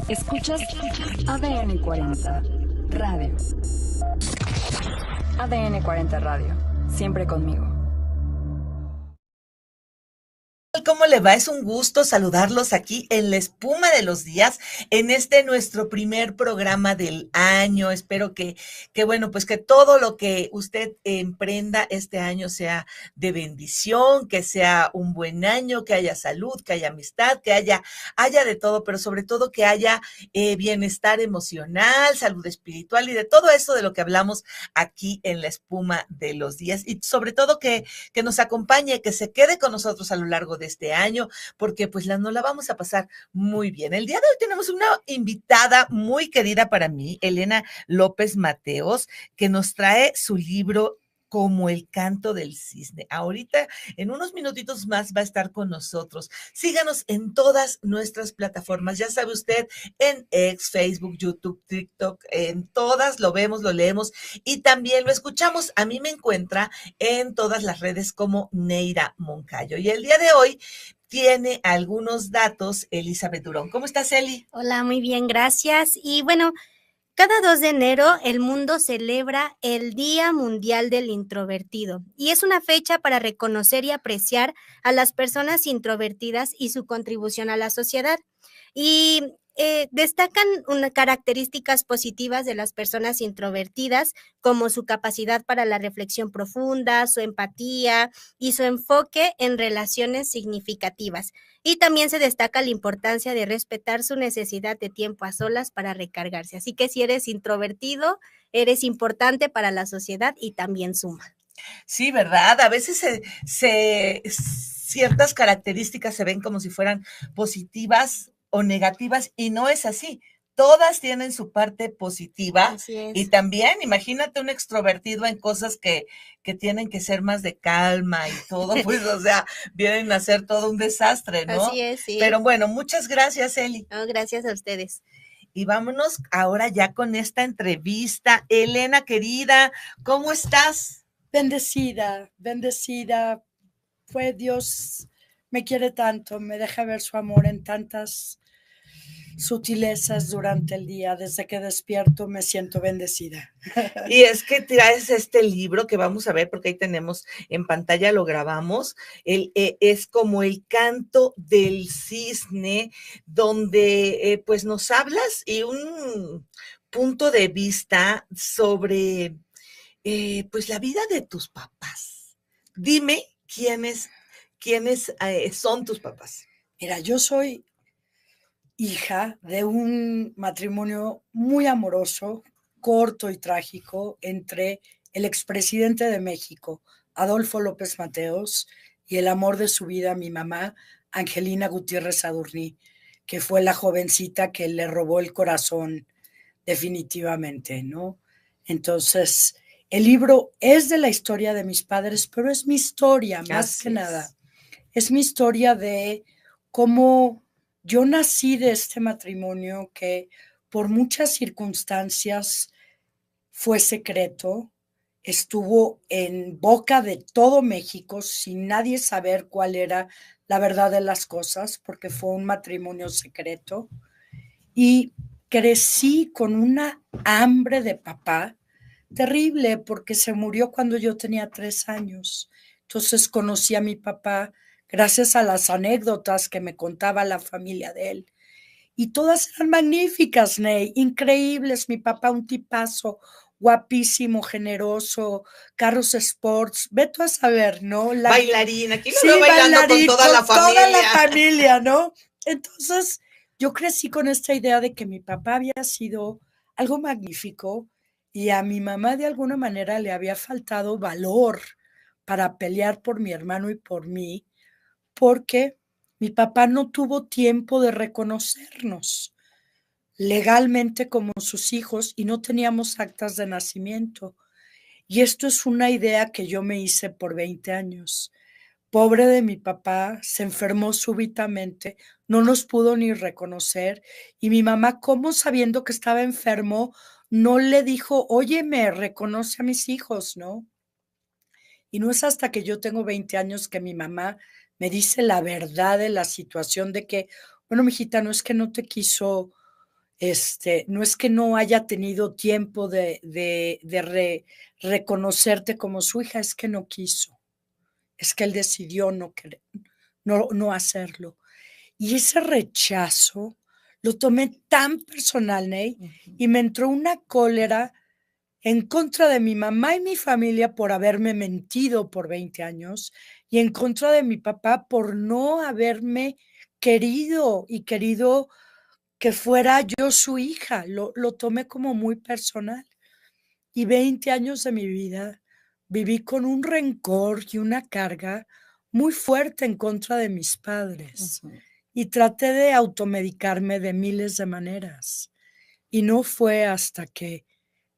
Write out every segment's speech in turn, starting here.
Escuchas ADN 40 Radio. ADN 40 Radio. Siempre conmigo. ¿Cómo le va? Es un gusto saludarlos aquí en La Espuma de los Días, en nuestro primer programa del año. Espero que bueno, pues que todo lo que usted emprenda este año sea de bendición, que sea un buen año, que haya salud, que haya amistad, que haya de todo, pero sobre todo que haya bienestar emocional, salud espiritual y de todo eso de lo que hablamos aquí en La Espuma de los Días. Y sobre todo que nos acompañe, que se quede con nosotros a lo largo de este año, porque pues nos la vamos a pasar muy bien. El día de hoy tenemos una invitada muy querida para mí, Elena López Mateos, que nos trae su libro Como el canto del cisne. Ahorita, en unos minutitos más, va a estar con nosotros. Síganos en todas nuestras plataformas. Ya sabe usted, en X, Facebook, YouTube, TikTok, en todas lo vemos, lo leemos y también lo escuchamos. A mí me encuentra en todas las redes como Neira Moncayo. Y el día de hoy tiene algunos datos Elizabeth Durón. ¿Cómo estás, Eli? Hola, muy bien, gracias. Y bueno, cada 2 de enero el mundo celebra el Día Mundial del Introvertido y es una fecha para reconocer y apreciar a las personas introvertidas y su contribución a la sociedad. Y destacan características positivas de las personas introvertidas, como su capacidad para la reflexión profunda, su empatía y su enfoque en relaciones significativas. Y también se destaca la importancia de respetar su necesidad de tiempo a solas para recargarse. Así que si eres introvertido, eres importante para la sociedad y también suma. Sí, ¿verdad? A veces ciertas características se ven como si fueran positivas o negativas y no es así. Todas tienen su parte positiva. Así es. Y también, imagínate un extrovertido en cosas que tienen que ser más de calma y todo, pues, o sea, vienen a ser todo un desastre, ¿no? Así es, sí. Pero bueno, muchas gracias, Eli. No, gracias a ustedes. Y vámonos ahora ya con esta entrevista. Elena, querida, ¿cómo estás? Bendecida, bendecida. Fue Dios, me quiere tanto, me deja ver su amor en tantas sutilezas durante el día. Desde que despierto me siento bendecida. Y es que traes este libro que vamos a ver, porque ahí tenemos en pantalla, lo grabamos, es como el canto del cisne, donde pues nos hablas y un punto de vista sobre pues la vida de tus papás. Dime quiénes son tus papás. Mira, yo soy hija de un matrimonio muy amoroso, corto y trágico, entre el expresidente de México, Adolfo López Mateos, y el amor de su vida, mi mamá, Angelina Gutiérrez Adurní, que fue la jovencita que le robó el corazón definitivamente, ¿no? Entonces, el libro es de la historia de mis padres, pero es mi historia, más que nada. Es mi historia de cómo yo nací de este matrimonio que por muchas circunstancias fue secreto, estuvo en boca de todo México sin nadie saber cuál era la verdad de las cosas, porque fue un matrimonio secreto. Y crecí con una hambre de papá terrible, porque se murió cuando yo tenía 3 años. Entonces conocí a mi papá gracias a las anécdotas que me contaba la familia de él. Y todas eran magníficas, Ney, increíbles. Mi papá, un tipazo, guapísimo, generoso, carros sports, ve tú a saber, ¿no? Bailarín, aquí lo Sí, veo bailando bailarín, con toda la familia. toda la familia, ¿no? Entonces, yo crecí con esta idea de que mi papá había sido algo magnífico y a mi mamá de alguna manera le había faltado valor para pelear por mi hermano y por mí, porque mi papá no tuvo tiempo de reconocernos legalmente como sus hijos y no teníamos actas de nacimiento. Y esto es una idea que yo me hice por 20 años. Pobre de mi papá, se enfermó súbitamente, no nos pudo ni reconocer y mi mamá, como sabiendo que estaba enfermo, no le dijo, oye, me reconoce a mis hijos, ¿no? Y no es hasta que yo tengo 20 años que mi mamá me dice la verdad de la situación de que, bueno, mijita, no es que no te quiso No es que no haya tenido tiempo de reconocerte como su hija, es que no quiso, es que él decidió no hacerlo. Y ese rechazo lo tomé tan personal, Ney, y me entró una cólera en contra de mi mamá y mi familia por haberme mentido por 20 años y en contra de mi papá por no haberme querido y querido que fuera yo su hija. Lo tomé como muy personal. Y 20 años de mi vida viví con un rencor y una carga muy fuerte en contra de mis padres. Y traté de automedicarme de miles de maneras. Y no fue hasta que,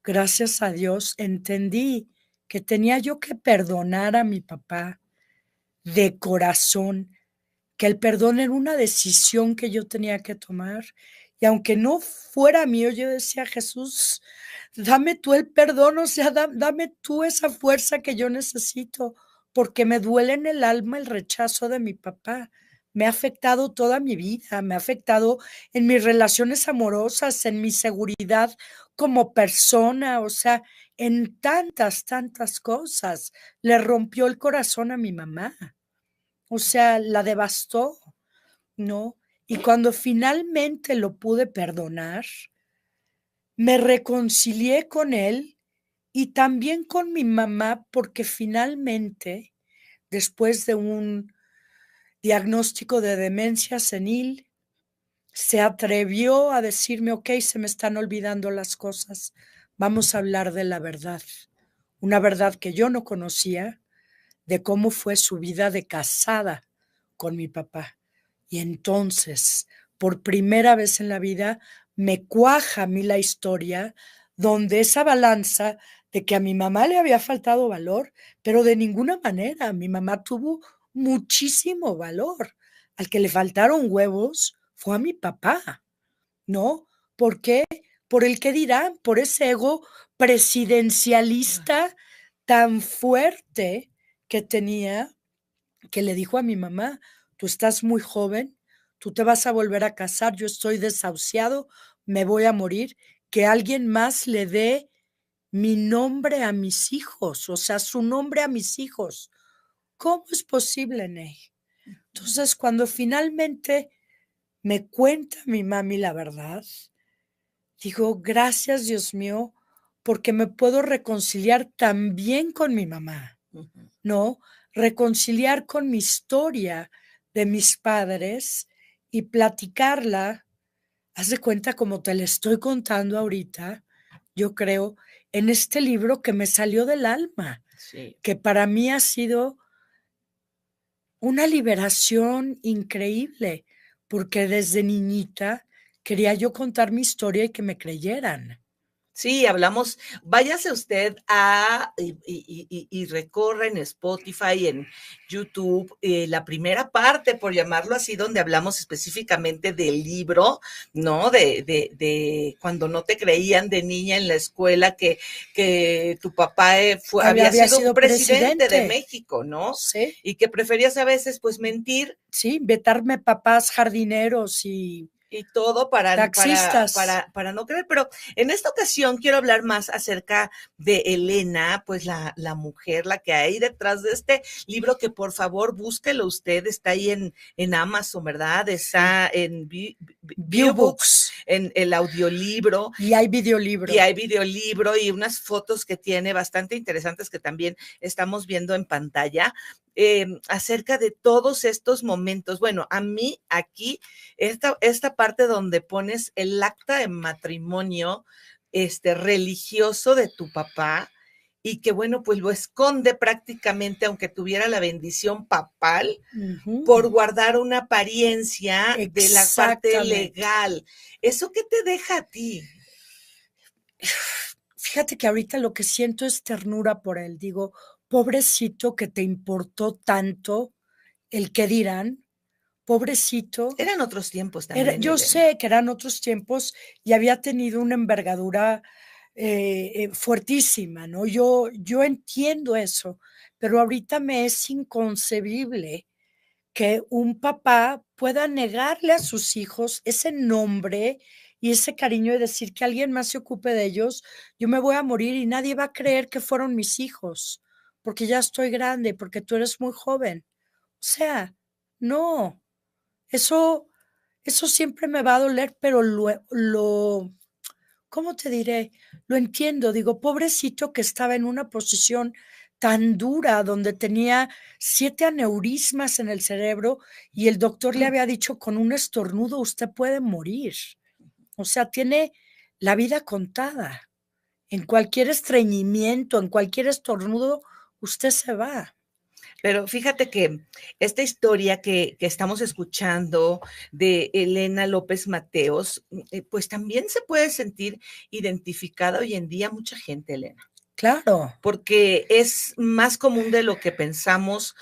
gracias a Dios, entendí que tenía yo que perdonar a mi papá de corazón, que el perdón era una decisión que yo tenía que tomar. Y aunque no fuera mío, yo decía, Jesús, dame tú el perdón, o sea, dame tú esa fuerza que yo necesito, porque me duele en el alma el rechazo de mi papá. Me ha afectado toda mi vida, me ha afectado en mis relaciones amorosas, en mi seguridad como persona, o sea, en tantas cosas. Le rompió el corazón a mi mamá, o sea, la devastó, ¿no? Y cuando finalmente lo pude perdonar, me reconcilié con él y también con mi mamá, porque finalmente, después de un diagnóstico de demencia senil, se atrevió a decirme, ok, se me están olvidando las cosas, vamos a hablar de la verdad, una verdad que yo no conocía, de cómo fue su vida de casada con mi papá. Y entonces, por primera vez en la vida, me cuaja a mí la historia donde esa balanza de que a mi mamá le había faltado valor, pero de ninguna manera, mi mamá tuvo muchísimo valor. Al que le faltaron huevos fue a mi papá, ¿no? ¿Por qué? Por el que dirán, por ese ego presidencialista tan fuerte que tenía, que le dijo a mi mamá, tú estás muy joven, tú te vas a volver a casar, yo estoy desahuciado, me voy a morir, que alguien más le dé mi nombre a mis hijos, o sea, su nombre a mis hijos. ¿Cómo es posible, Ney? Entonces, cuando finalmente me cuenta mi mami la verdad, digo, gracias, Dios mío, porque me puedo reconciliar también con mi mamá, ¿no? Reconciliar con mi historia de mis padres y platicarla, haz de cuenta como te la estoy contando ahorita, yo creo, en este libro que me salió del alma, Sí. que para mí ha sido una liberación increíble, porque desde niñita quería yo contar mi historia y que me creyeran. Sí, hablamos, váyase usted y recorre en Spotify, en YouTube, la primera parte, por llamarlo así, donde hablamos específicamente del libro, ¿no? De cuando no te creían de niña en la escuela que tu papá había sido un presidente de México, ¿no? Sí. Y que preferías a veces, pues, mentir. Sí, vetarme papás jardineros y todo para no creer, pero en esta ocasión quiero hablar más acerca de Elena, pues la mujer, la que hay detrás de este libro, que por favor búsquelo usted, está ahí en Amazon, ¿verdad? Está en Viewbooks, en el audiolibro. Y hay videolibro. Y unas fotos que tiene bastante interesantes que también estamos viendo en pantalla. Acerca de todos estos momentos. Bueno, a mí aquí, esta parte donde pones el acta de matrimonio religioso de tu papá y que, bueno, pues lo esconde prácticamente, aunque tuviera la bendición papal, por guardar una apariencia de la parte legal. ¿Eso qué te deja a ti? Fíjate que ahorita lo que siento es ternura por él. Digo, pobrecito que te importó tanto el que dirán, pobrecito. Eran otros tiempos también. Yo sé que eran otros tiempos y había tenido una envergadura fuertísima, ¿no? Yo entiendo eso, pero ahorita me es inconcebible que un papá pueda negarle a sus hijos ese nombre y ese cariño y decir que alguien más se ocupe de ellos, yo me voy a morir y nadie va a creer que fueron mis hijos, porque ya estoy grande, porque tú eres muy joven. O sea, no, eso, eso siempre me va a doler, pero ¿cómo te diré? Lo entiendo, digo, pobrecito que estaba en una posición tan dura donde tenía 7 aneurismas en el cerebro y el doctor le había dicho con un estornudo usted puede morir. O sea, tiene la vida contada. En cualquier estreñimiento, en cualquier estornudo, usted se va. Pero fíjate que esta historia que estamos escuchando de Elena López Mateos, pues también se puede sentir identificada hoy en día mucha gente, Elena. Claro. Porque es más común de lo que pensamos,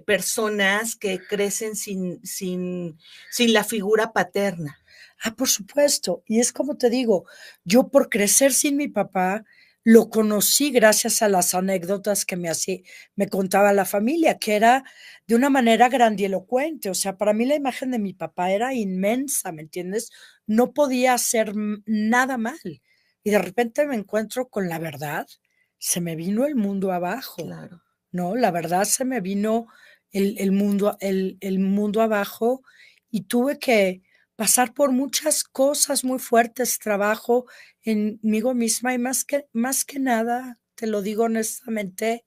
personas que crecen sin la figura paterna. Ah, por supuesto. Y es como te digo, yo por crecer sin mi papá, lo conocí gracias a las anécdotas que me contaba la familia, que era de una manera grandilocuente. O sea, para mí la imagen de mi papá era inmensa, ¿me entiendes? No podía hacer nada mal. Y de repente me encuentro con la verdad, se me vino el mundo abajo. Claro. ¿No? La verdad se me vino el mundo abajo y tuve que pasar por muchas cosas muy fuertes, trabajo en mí misma y más que nada, te lo digo honestamente,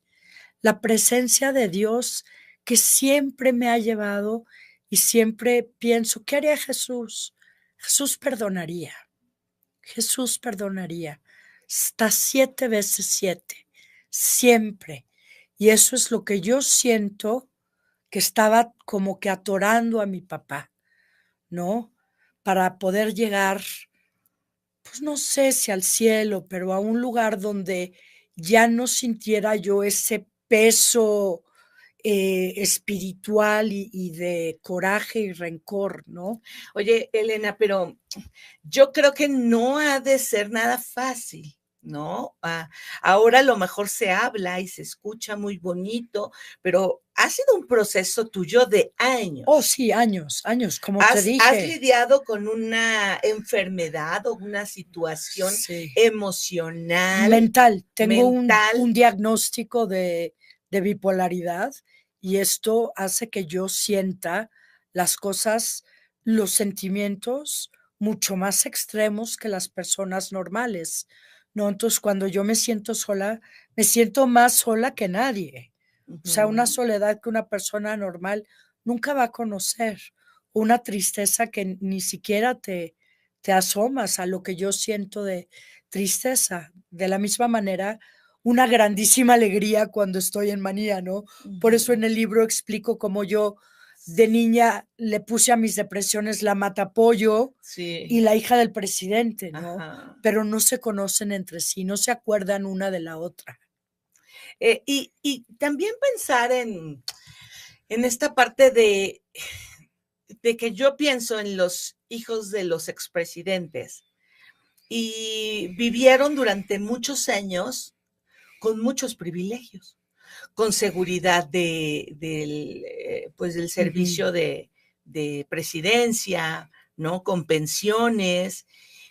la presencia de Dios que siempre me ha llevado y siempre pienso, ¿qué haría Jesús? Jesús perdonaría, Jesús perdonaría hasta 7 veces 7, siempre. Y eso es lo que yo siento que estaba como que atorando a mi papá, ¿no? Para poder llegar, pues no sé si al cielo, pero a un lugar donde ya no sintiera yo ese peso espiritual y de coraje y rencor, ¿no? Oye, Elena, pero yo creo que no ha de ser nada fácil, ¿no? Ahora a lo mejor se habla y se escucha muy bonito, pero ha sido un proceso tuyo de años. Oh, sí, años, como te dije. ¿Has lidiado con una enfermedad o una situación emocional? Mental. Tengo un diagnóstico de bipolaridad y esto hace que yo sienta las cosas, los sentimientos mucho más extremos que las personas normales, ¿no? Entonces, cuando yo me siento sola, me siento más sola que nadie. O sea, una soledad que una persona normal nunca va a conocer, una tristeza que ni siquiera te asomas a lo que yo siento de tristeza. De la misma manera, una grandísima alegría cuando estoy en manía, ¿no? Por eso en el libro explico cómo yo de niña le puse a mis depresiones la matapollo y la hija del presidente, ¿no? Ajá. Pero no se conocen entre sí, no se acuerdan una de la otra. Y también pensar en esta parte de que yo pienso en los hijos de los expresidentes y vivieron durante muchos años con muchos privilegios, con seguridad del servicio de presidencia, ¿no? Con pensiones,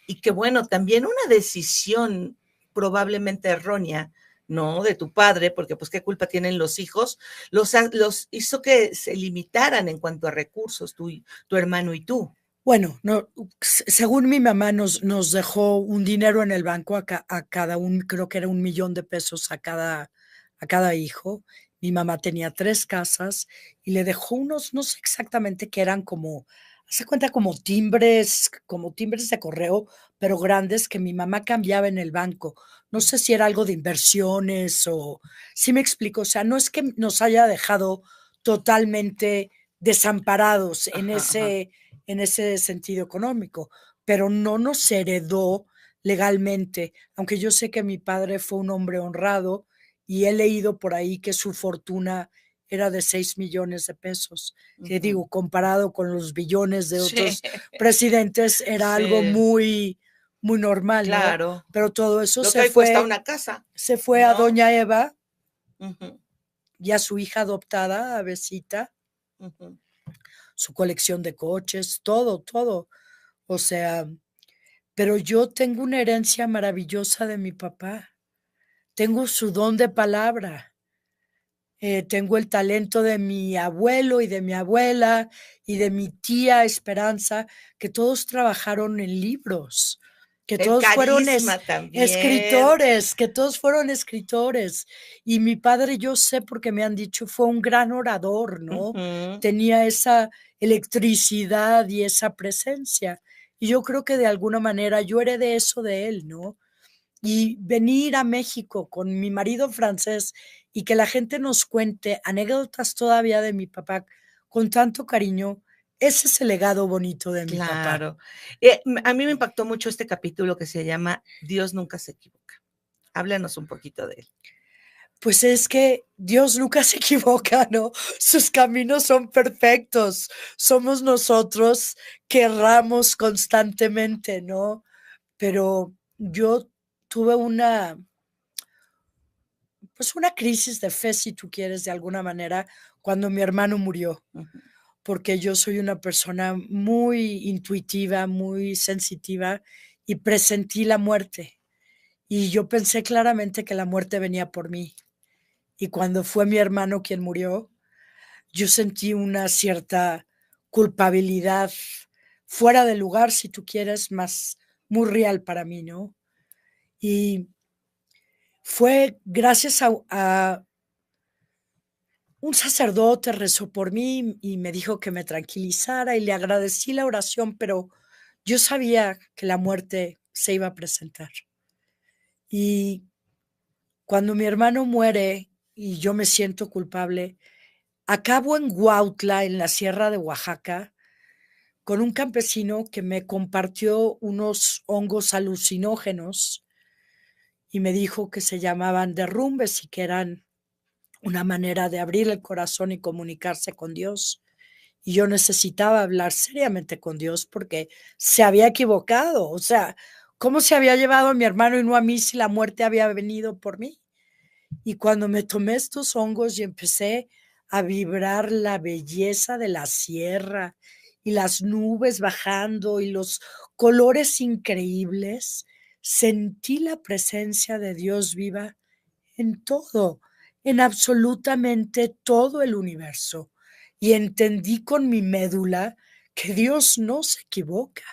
y que bueno, también una decisión probablemente errónea, ¿no? De tu padre, porque pues qué culpa tienen los hijos, los hizo que se limitaran en cuanto a recursos, tu hermano y tú. Bueno, no, según mi mamá nos dejó un dinero en el banco a cada creo que era $1,000,000 a cada hijo. Mi mamá tenía 3 casas y le dejó unos, no sé exactamente qué eran, como, hace cuenta como timbres de correo, pero grandes que mi mamá cambiaba en el banco. No sé si era algo de inversiones o, sí me explico, o sea, no es que nos haya dejado totalmente desamparados en ese sentido económico, pero no nos heredó legalmente, aunque yo sé que mi padre fue un hombre honrado y he leído por ahí que su fortuna era de $6,000,000, que digo, comparado con los billones de otros presidentes, era algo muy, muy normal, claro, ¿no? Pero todo eso se fue, cuesta una casa, se fue, ¿no? A doña Eva y a su hija adoptada, a Besita, Ujú. su colección de coches, todo, todo. O sea, pero yo tengo una herencia maravillosa de mi papá. Tengo su don de palabra. Tengo el talento de mi abuelo y de mi abuela y de mi tía Esperanza, que todos trabajaron en libros, que El todos fueron carisma también. escritores, que todos fueron escritores. Y mi padre, yo sé porque me han dicho, fue un gran orador, ¿no? Ujú. Tenía esa electricidad y esa presencia. Y yo creo que de alguna manera yo heredé eso de él, ¿no? Y venir a México con mi marido francés y que la gente nos cuente anécdotas todavía de mi papá con tanto cariño, ese es el legado bonito de mi papá. Claro. A mí me impactó mucho este capítulo que se llama Dios nunca se equivoca. Háblanos un poquito de él. Pues es que Dios nunca se equivoca, ¿no? Sus caminos son perfectos. Somos nosotros que erramos constantemente, ¿no? Pero yo tuve pues una crisis de fe, si tú quieres, de alguna manera, cuando mi hermano murió, Ujú. porque yo soy una persona muy intuitiva, muy sensitiva y presentí la muerte. Y yo pensé claramente que la muerte venía por mí. Y cuando fue mi hermano quien murió, yo sentí una cierta culpabilidad fuera de lugar, si tú quieres, más muy real para mí, ¿no? Y fue gracias a un sacerdote rezó por mí y me dijo que me tranquilizara y le agradecí la oración, pero yo sabía que la muerte se iba a presentar. Y cuando mi hermano muere y yo me siento culpable, acabo en Huautla, en la sierra de Oaxaca, con un campesino que me compartió unos hongos alucinógenos y me dijo que se llamaban derrumbes y que eran una manera de abrir el corazón y comunicarse con Dios. Y yo necesitaba hablar seriamente con Dios porque se había equivocado. O sea, ¿cómo se había llevado a mi hermano y no a mí si la muerte había venido por mí? Y cuando me tomé estos hongos y empecé a vibrar la belleza de la sierra y las nubes bajando y los colores increíbles, sentí la presencia de Dios viva en todo, en absolutamente todo el universo. Y entendí con mi médula que Dios no se equivoca,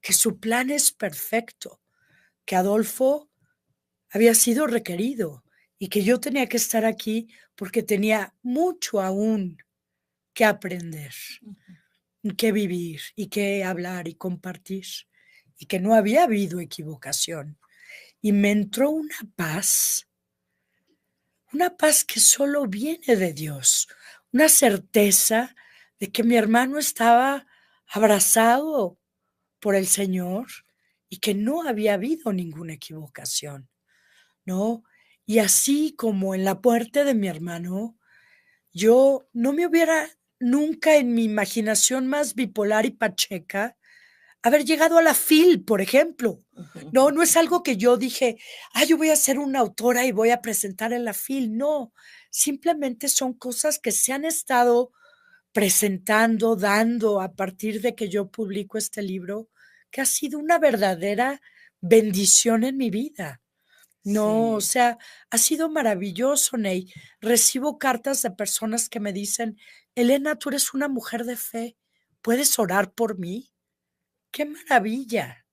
que su plan es perfecto, que Adolfo había sido requerido y que yo tenía que estar aquí porque tenía mucho aún que aprender, que vivir y que hablar y compartir y que no había habido equivocación. Y me entró una paz que solo viene de Dios, una certeza de que mi hermano estaba abrazado por el Señor y que no había habido ninguna equivocación, ¿no? Y así como en la muerte de mi hermano, yo no me hubiera nunca en mi imaginación más bipolar y pacheca haber llegado a la FIL, por ejemplo. Ujú. No, no es algo que yo dije, yo voy a ser una autora y voy a presentar en la FIL. No, simplemente son cosas que se han estado presentando, dando a partir de que yo publico este libro, que ha sido una verdadera bendición en mi vida. No, o Sí. sea, ha sido maravilloso, Ney. Recibo cartas de personas que me dicen, Elena, tú eres una mujer de fe, ¿puedes orar por mí? ¡Qué maravilla!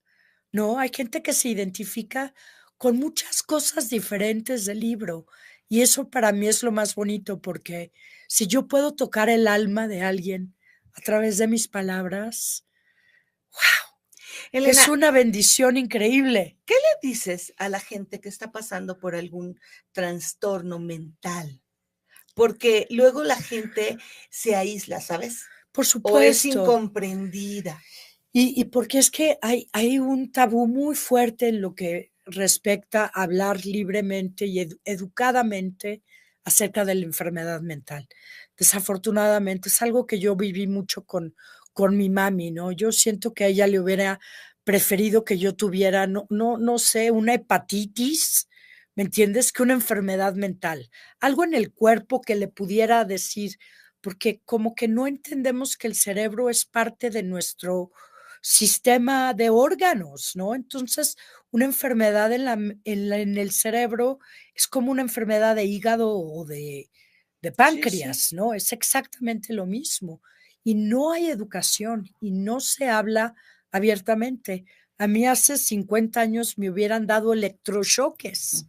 No, hay gente que se identifica con muchas cosas diferentes del libro y eso para mí es lo más bonito porque si yo puedo tocar el alma de alguien a través de mis palabras, es Elena, una bendición increíble. ¿qué le dices a la gente que está pasando por algún trastorno mental? Porque luego la gente se aísla, ¿sabes? Por O es supuesto. incomprendida. Y porque es que hay un tabú muy fuerte en lo que respecta a hablar libremente y educadamente acerca de la enfermedad mental. Desafortunadamente es algo que yo viví mucho con mi mami, ¿no? Yo siento que a ella le hubiera preferido que yo tuviera, no sé, una hepatitis, ¿me entiendes? Que una enfermedad mental. Algo en el cuerpo que le pudiera decir, porque como que no entendemos que el cerebro es parte de nuestro sistema de órganos, ¿no? Entonces, una enfermedad en el cerebro es como una enfermedad de hígado o de páncreas, ¿no? Es exactamente lo mismo. Y no hay educación y no se habla abiertamente. A mí hace 50 años me hubieran dado electrochoques,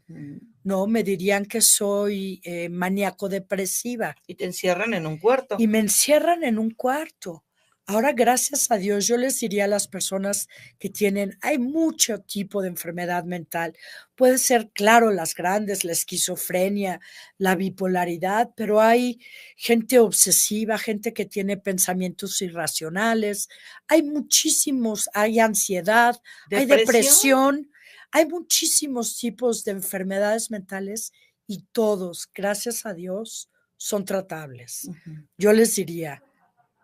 ¿no? Me dirían que soy maníaco depresiva. Y te encierran en un cuarto. Y me encierran en un cuarto. Ahora, gracias a Dios, yo les diría a las personas que hay mucho tipo de enfermedad mental. Puede ser, claro, las grandes, la esquizofrenia, la bipolaridad, pero hay gente obsesiva, gente que tiene pensamientos irracionales, hay muchísimos, hay ansiedad, hay depresión, hay muchísimos tipos de enfermedades mentales y todos, gracias a Dios, son tratables. Yo les diría,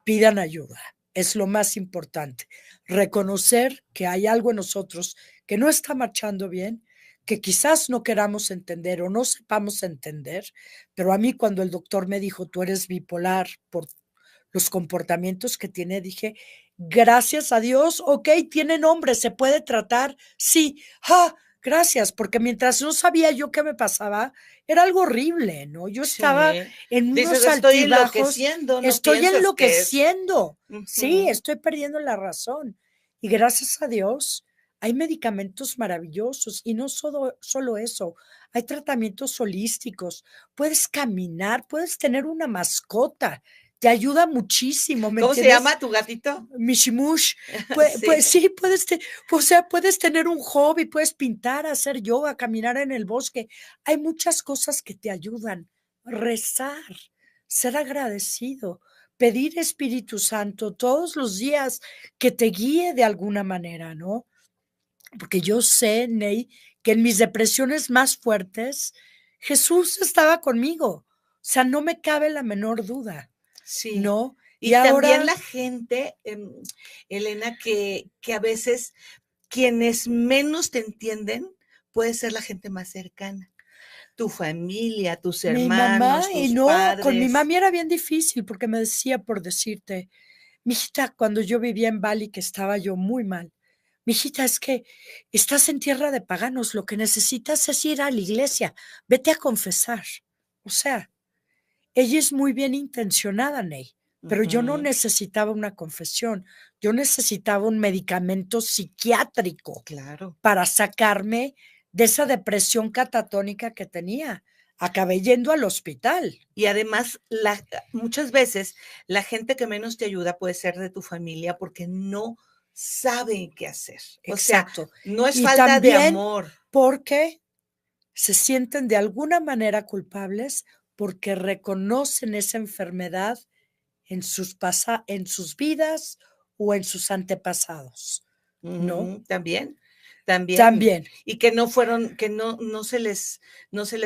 pidan ayuda. Es lo más importante. Reconocer que hay algo en nosotros que no está marchando bien, que quizás no queramos entender o no sepamos entender, pero a mí cuando el doctor me dijo, tú eres bipolar por los comportamientos que tiene, dije, gracias a Dios, ok, tiene nombre, se puede tratar, sí, gracias, porque mientras no sabía yo qué me pasaba, era algo horrible, ¿no? Yo estaba en unos altibajos, estoy enloqueciendo, sí, estoy perdiendo la razón. Y gracias a Dios hay medicamentos maravillosos y no solo eso, hay tratamientos holísticos, puedes caminar, puedes tener una mascota, te ayuda muchísimo. ¿Cómo se llama tu gatito? Mishimush. Pues sí, puedes tener un hobby, puedes pintar, hacer yoga, caminar en el bosque. Hay muchas cosas que te ayudan. Rezar, ser agradecido, pedir Espíritu Santo todos los días que te guíe de alguna manera, ¿no? Porque yo sé, Ney, que en mis depresiones más fuertes, Jesús estaba conmigo. O sea, no me cabe la menor duda. Sí. ¿No? Y también la gente, Elena, que a veces quienes menos te entienden puede ser la gente más cercana. Tu familia, tus hermanos, tus padres. Con mi mami era bien difícil porque me decía, por decirte, mijita, cuando yo vivía en Bali, que estaba yo muy mal, mijita, es que estás en tierra de paganos, lo que necesitas es ir a la iglesia, vete a confesar. O sea, ella es muy bien intencionada, Ney. Pero yo no necesitaba una confesión, yo necesitaba un medicamento psiquiátrico para sacarme de esa depresión catatónica que tenía. Acabé yendo al hospital. Y además, muchas veces la gente que menos te ayuda puede ser de tu familia porque no saben qué hacer. Exacto. O sea, no es falta de amor. Porque se sienten de alguna manera culpables porque reconocen esa enfermedad en sus vidas o en sus antepasados, ¿no? También. Y que no se les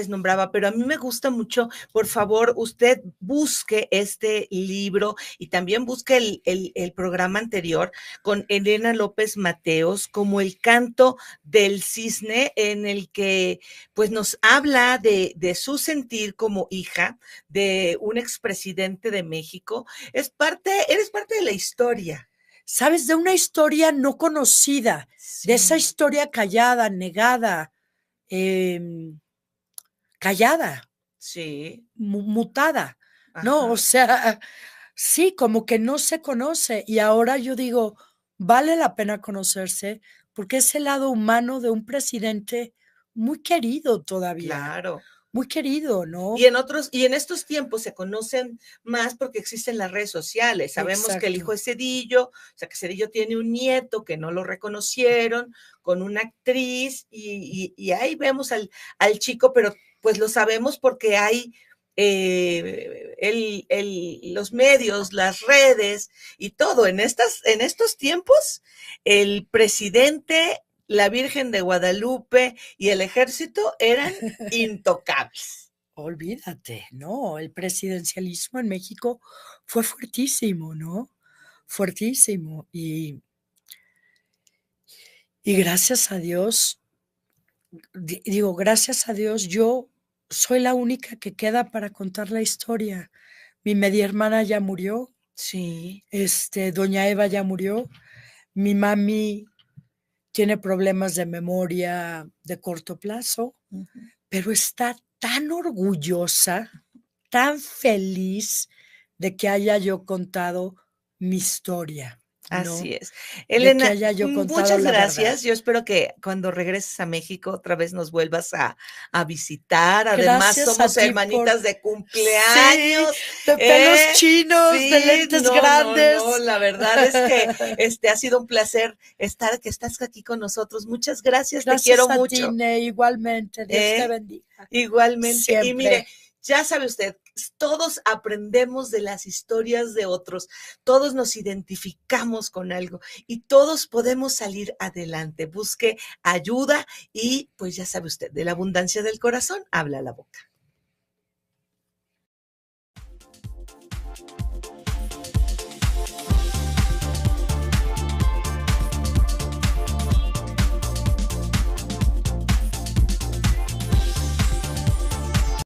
nombraba, pero a mí me gusta mucho, por favor, usted busque este libro y también busque el programa anterior con Elena López Mateos, como El canto del cisne, en el que pues nos habla de su sentir como hija de un expresidente de México. Eres parte de la historia. ¿Sabes? De una historia no conocida, de esa historia callada, negada, callada, mutada, ¿no? O sea, sí, como que no se conoce. Y ahora yo digo, vale la pena conocerse porque es el lado humano de un presidente muy querido todavía. Claro. Muy querido, ¿no? Y en estos tiempos se conocen más porque existen las redes sociales. Sabemos que el hijo es Zedillo, o sea, que Zedillo tiene un nieto que no lo reconocieron, con una actriz, y ahí vemos al chico, pero pues lo sabemos porque hay los medios, las redes y todo. En estos tiempos, el presidente, la Virgen de Guadalupe y el ejército eran intocables. Olvídate, ¿no? El presidencialismo en México fue fuertísimo, ¿no? Fuertísimo. Y gracias a Dios, digo, gracias a Dios, yo soy la única que queda para contar la historia, Mi media hermana ya murió. Sí. Doña Eva ya murió. Mi mami tiene problemas de memoria de corto plazo, pero está tan orgullosa, tan feliz de que haya yo contado mi historia. Así es. De que Elena, haya yo contado muchas la verdad. gracias. Yo espero que cuando regreses a México otra vez nos vuelvas a visitar. Además, Gracias a somos ti hermanitas por- de cumpleaños. Sí, de pelos ¿eh? chinos, Sí, de lentes no, grandes. No, la verdad es que ha sido un placer que estás aquí con nosotros. Muchas gracias, te quiero Gracias a mucho. ti, Ney, igualmente. Dios te bendiga. Igualmente. Siempre. Y mire, ya sabe usted, todos aprendemos de las historias de otros, todos nos identificamos con algo y todos podemos salir adelante. Busque ayuda y pues ya sabe usted, de la abundancia del corazón habla la boca.